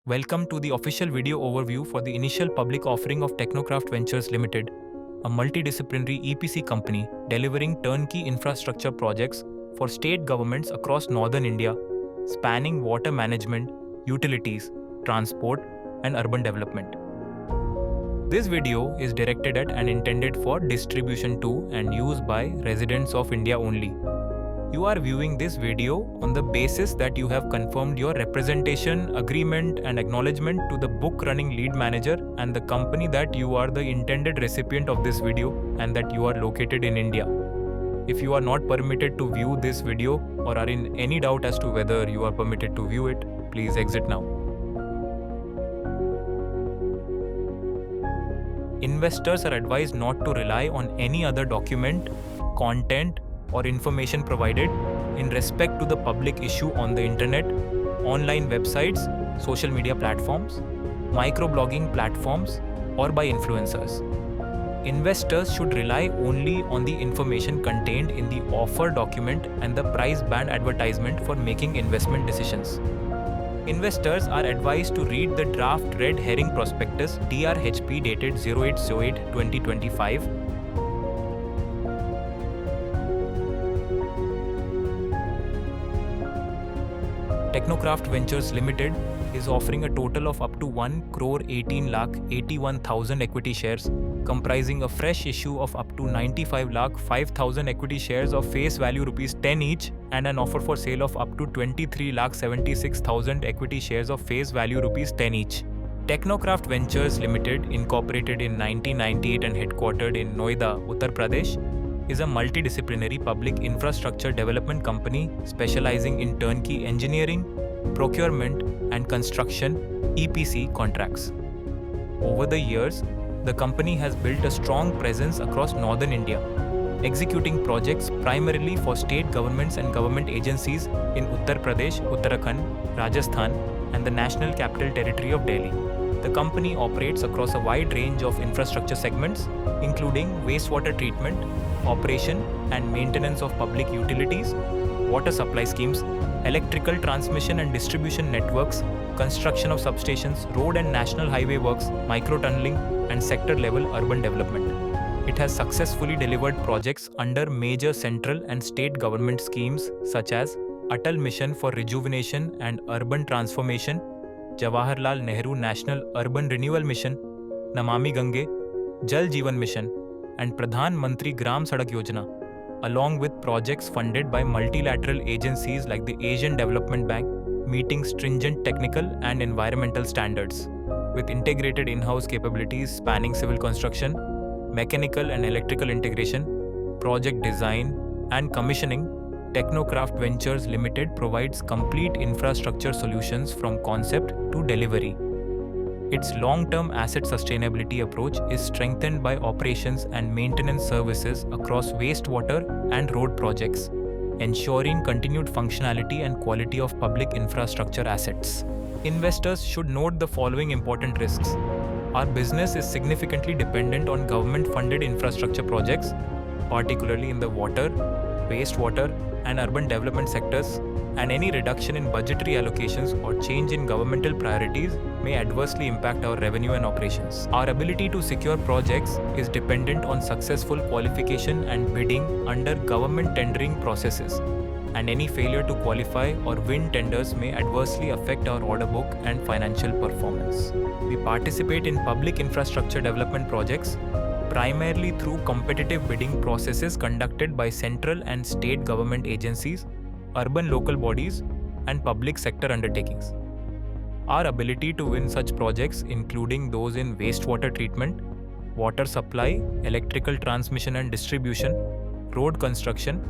Welcome to the official video overview for the initial public offering of Technocraft Ventures Limited, a multidisciplinary EPC company delivering turnkey infrastructure projects for state governments across northern India, spanning water management, utilities, transport, and urban development. This video is directed at and intended for distribution to and use by residents of India only. You are viewing this video on the basis that you have confirmed your representation, agreement, and acknowledgement to the book running lead manager and the company that you are the intended recipient of this video and that you are located in India. If you are not permitted to view this video or are in any doubt as to whether you are permitted to view it, please exit now. Investors are advised not to rely on any other document, content, or information provided in respect to the public issue on the internet, online websites, social media platforms, microblogging platforms, or by influencers. Investors should rely only on the information contained in the offer document and the price band advertisement for making investment decisions. Investors are advised to read the draft red herring prospectus DRHP dated 08/08/2025 Technocraft Ventures Limited is offering a total of up to 1,18,81,000 equity shares, comprising a fresh issue of up to 95,05,000 equity shares of face value ₹10 each and an offer for sale of up to 23,76,000 equity shares of face value ₹10 each. Technocraft Ventures Limited, incorporated in 1998 and headquartered in Noida, Uttar Pradesh, is a multidisciplinary public infrastructure development company specializing in turnkey engineering, procurement, and construction (EPC) contracts. Over the years, the company has built a strong presence across northern India, executing projects primarily for state governments and government agencies in Uttar Pradesh, Uttarakhand, Rajasthan, and the National Capital Territory of Delhi. The company operates across a wide range of infrastructure segments, including wastewater treatment, operation and maintenance of public utilities, water supply schemes, electrical transmission and distribution networks, construction of substations, road and national highway works, micro-tunneling, and sector-level urban development. It has successfully delivered projects under major central and state government schemes such as Atal Mission for Rejuvenation and Urban Transformation, Jawaharlal Nehru National Urban Renewal Mission, Namami Gange, Jal Jeevan Mission, and Pradhan Mantri Gram Sadak Yojana, along with projects funded by multilateral agencies like the Asian Development Bank, meeting stringent technical and environmental standards. With integrated in-house capabilities spanning civil construction, mechanical and electrical integration, project design, and commissioning, Technocraft Ventures Limited provides complete infrastructure solutions from concept to delivery. Its long-term asset sustainability approach is strengthened by operations and maintenance services across wastewater and road projects, ensuring continued functionality and quality of public infrastructure assets. Investors should note the following important risks. Our business is significantly dependent on government-funded infrastructure projects, particularly in the water, wastewater, and urban development sectors, and any reduction in budgetary allocations or change in governmental priorities may adversely impact our revenue and operations. Our ability to secure projects is dependent on successful qualification and bidding under government tendering processes, and any failure to qualify or win tenders may adversely affect our order book and financial performance. We participate in public infrastructure development projects primarily through competitive bidding processes conducted by central and state government agencies, urban local bodies, and public sector undertakings. Our ability to win such projects, including those in wastewater treatment, water supply, electrical transmission and distribution, road construction,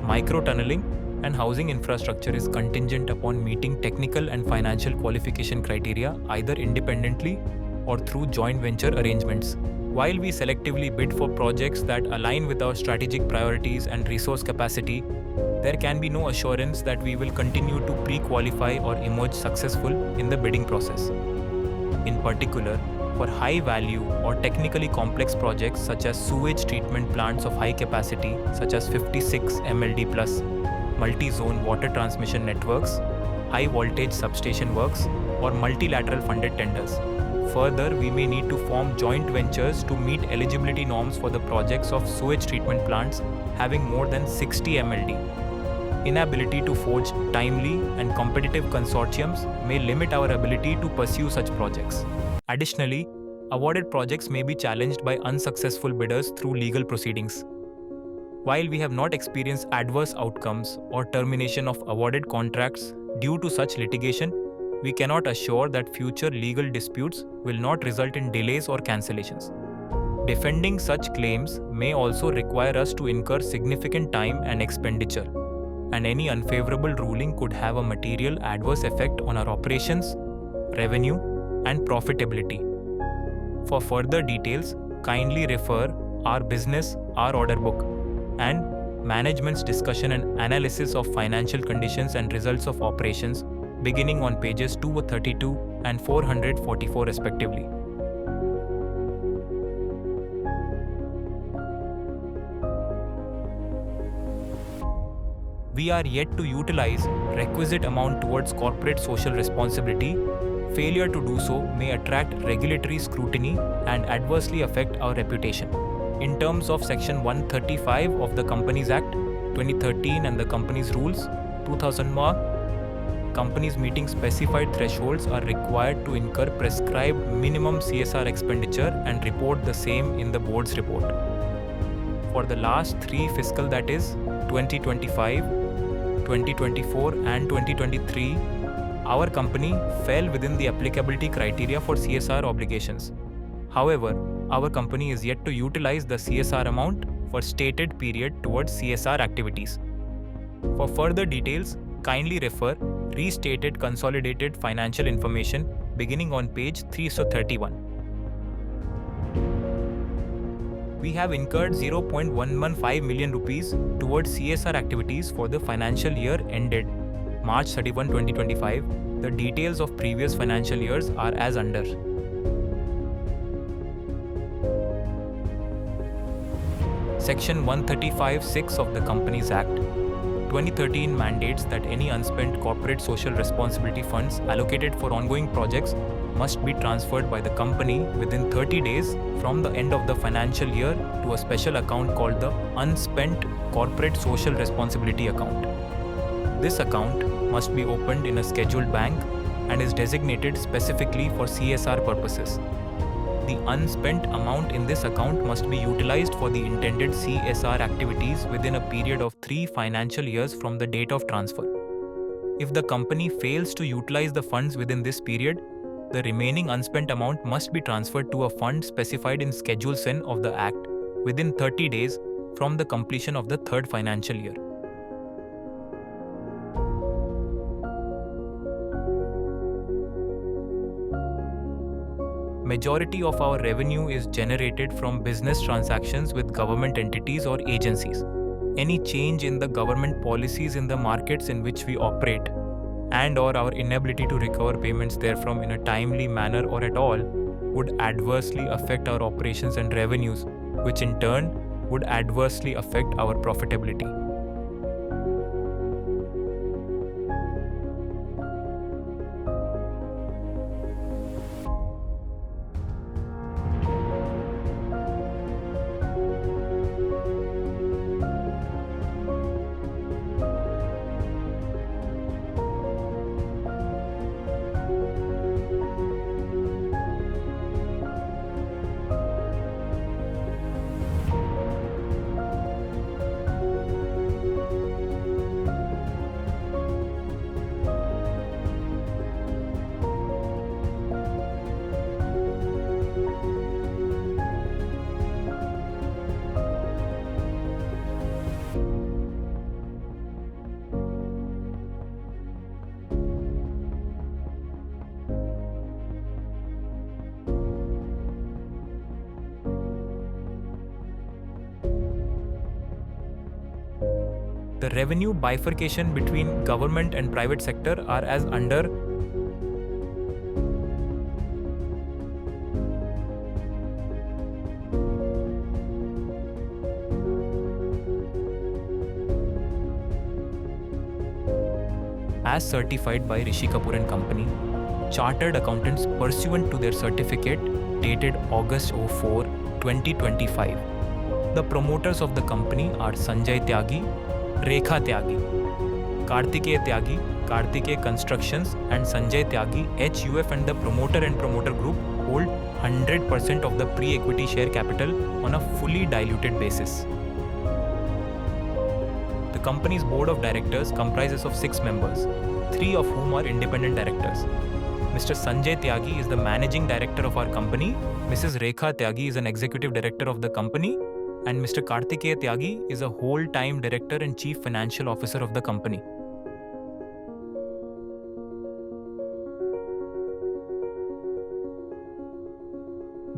micro-tunneling, and housing infrastructure, is contingent upon meeting technical and financial qualification criteria either independently or through joint venture arrangements. While we selectively bid for projects that align with our strategic priorities and resource capacity, there can be no assurance that we will continue to pre-qualify or emerge successful in the bidding process. In particular, for high-value or technically complex projects such as sewage treatment plants of high capacity such as 56 MLD+, multi-zone water transmission networks, high-voltage substation works, or multilateral funded tenders. Further, we may need to form joint ventures to meet eligibility norms for the projects of sewage treatment plants having more than 60 MLD. Inability to forge timely and competitive consortiums may limit our ability to pursue such projects. Additionally, awarded projects may be challenged by unsuccessful bidders through legal proceedings. While we have not experienced adverse outcomes or termination of awarded contracts due to such litigation, we cannot assure that future legal disputes will not result in delays or cancellations. Defending such claims may also require us to incur significant time and expenditure, and any unfavorable ruling could have a material adverse effect on our operations, revenue, and profitability. For further details, kindly refer our business, our order book, and management's discussion and analysis of financial conditions and results of operations beginning on pages 232 and 444 respectively. We are yet to utilize requisite amount towards corporate social responsibility. Failure to do so may attract regulatory scrutiny and adversely affect our reputation. In terms of Section 135 of the Companies Act 2013 and the Companies Rules 2001, companies meeting specified thresholds are required to incur prescribed minimum CSR expenditure and report the same in the board's report. For the last 3 fiscal, that is 2025, 2024 and 2023, our company fell within the applicability criteria for CSR obligations. However, our company is yet to utilize the CSR amount for stated period towards CSR activities. For further details, kindly refer Restated Consolidated Financial Information beginning on page 331. We have incurred 0.115 million rupees towards CSR activities for the financial year ended March 31, 2025. The details of previous financial years are as under. Section 135(6) of the Companies Act 2013 mandates that any unspent corporate social responsibility funds allocated for ongoing projects must be transferred by the company within 30 days from the end of the financial year to a special account called the Unspent Corporate Social Responsibility Account. This account must be opened in a scheduled bank and is designated specifically for CSR purposes. The unspent amount in this account must be utilized for the intended CSR activities within a period of 3 financial years from the date of transfer. If the company fails to utilize the funds within this period, the remaining unspent amount must be transferred to a fund specified in Schedule 10 of the Act within 30 days from the completion of the 3rd financial year. Majority of our revenue is generated from business transactions with government entities or agencies. Any change in the government policies in the markets in which we operate and/or our inability to recover payments therefrom in a timely manner or at all would adversely affect our operations and revenues, which in turn would adversely affect our profitability. The revenue bifurcation between government and private sector are as under. As certified by Rishi Kapoor and Company, chartered accountants pursuant to their certificate dated August 04, 2025. The promoters of the company are Sanjay Tyagi, Rekha Tyagi, Kartikeya Tyagi, Kartikeya Constructions, and Sanjay Tyagi, HUF, and the promoter and promoter group hold 100% of the pre-equity share capital on a fully diluted basis. The company's board of directors comprises of 6 members, 3 of whom are independent directors. Mr. Sanjay Tyagi is the managing director of our company, Mrs. Rekha Tyagi is an executive director of the company, and Mr. Kartikeya Tyagi is a whole-time director and chief financial officer of the company.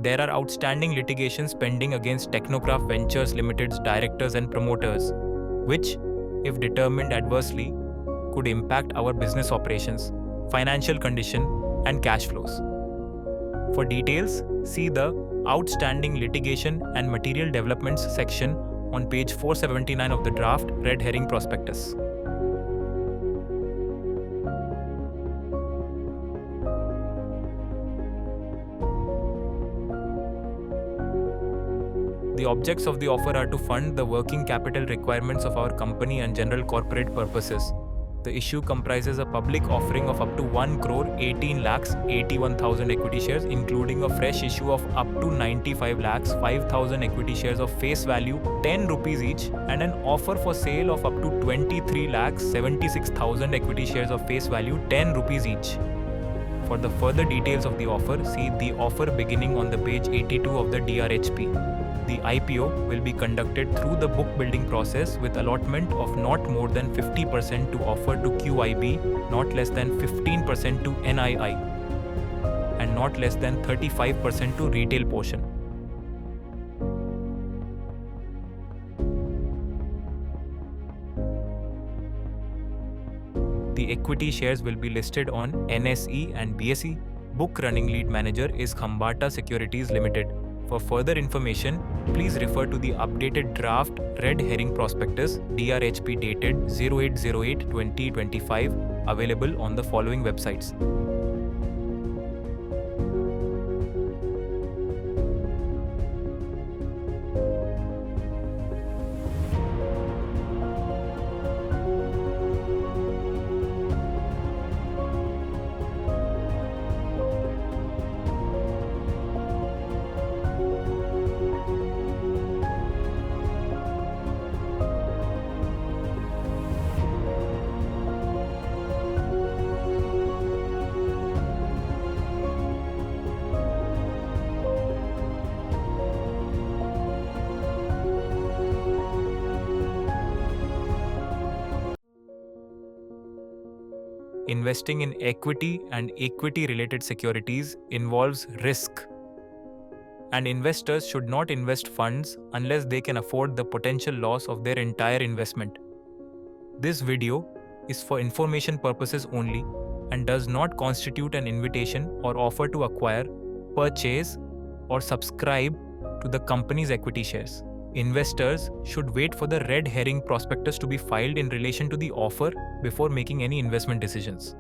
There are outstanding litigations pending against Technocraft Ventures Limited's directors and promoters, which, if determined adversely, could impact our business operations, financial condition, and cash flows. For details, see the Outstanding Litigation and Material Developments section on page 479 of the draft Red Herring Prospectus. The objects of the offer are to fund the working capital requirements of our company and general corporate purposes. The issue comprises a public offering of up to 1,18,81,000 equity shares, including a fresh issue of up to 95,05,000 equity shares of face value 10 rupees each, and an offer for sale of up to 23,76,000 equity shares of face value 10 rupees each. For the further details of the offer, see the offer beginning on the page 82 of the DRHP. The IPO will be conducted through the book building process with allotment of not more than 50% to offer to QIB, not less than 15% to NII, and not less than 35% to retail portion. The equity shares will be listed on NSE and BSE. Book running lead manager is Khambata Securities Limited. For further information, please refer to the updated draft Red Herring Prospectus DRHP dated 08/08/2025 available on the following websites. Investing in equity and equity-related securities involves risk, and investors should not invest funds unless they can afford the potential loss of their entire investment. This video is for information purposes only and does not constitute an invitation or offer to acquire, purchase, or subscribe to the company's equity shares. Investors should wait for the Red Herring Prospectus to be filed in relation to the offer before making any investment decisions.